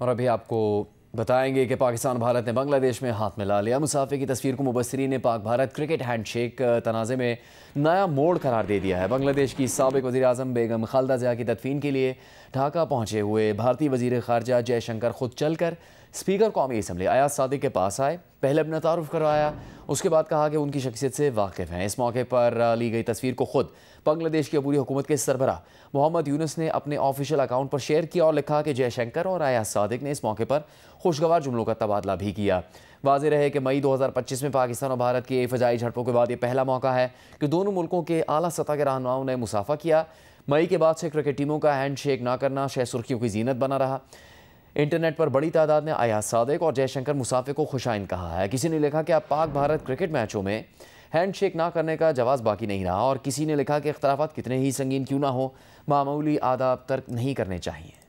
और अभी आपको बताएंगे कि पाकिस्तान भारत ने बांग्लादेश में हाथ मिला लिया। मुसाफे की तस्वीर को मुबस्सिरीन ने पाक भारत क्रिकेट हैंडशेक तनाज़े में नया मोड़ करार दे दिया है। बांग्लादेश की साबिक वज़ीर आज़म बेगम खालदा ज़िया की तदफीन के लिए ढाका पहुंचे हुए भारतीय वज़ीर ख़ारजा जयशंकर खुद चलकर स्पीकर कौमी असम्बली अयाज सादिक के पास आए, पहले अपना तारुफ करवाया, उसके बाद कहा कि उनकी शख्सियत से वाकिफ़ हैं। इस मौके पर ली गई तस्वीर को खुद बांग्लादेश की अबूरी हुकूमत के सरबराह मोहम्मद यूनुस ने अपने ऑफिशियल अकाउंट पर शेयर किया और लिखा कि जयशंकर और अयाज सादिक ने इस मौके पर खुशगवार जुमलों का तबादला भी किया। वाज़ेह रहे कि मई 2025 में पाकिस्तान और भारत की फ़जाई झड़पों के बाद ये पहला मौका है कि दोनों मुल्कों के आला सतह के रहनुमाओं ने मुसाफा किया। मई के बाद से क्रिकेट टीमों का हैंड शेक ना करना शह सुर्खियों की जीनत बना रहा। इंटरनेट पर बड़ी तादाद ने अयाज सादिक और जयशंकर मुसाफे को खुशाइन कहा है। किसी ने लिखा कि अब पाक भारत क्रिकेट मैचों में हैंड शेक ना करने का जवाब बाकी नहीं रहा और किसी ने लिखा कि इख्तलाफात कितने ही संगीन क्यों ना हो, मामूली आदाब तर्क नहीं करने चाहिए।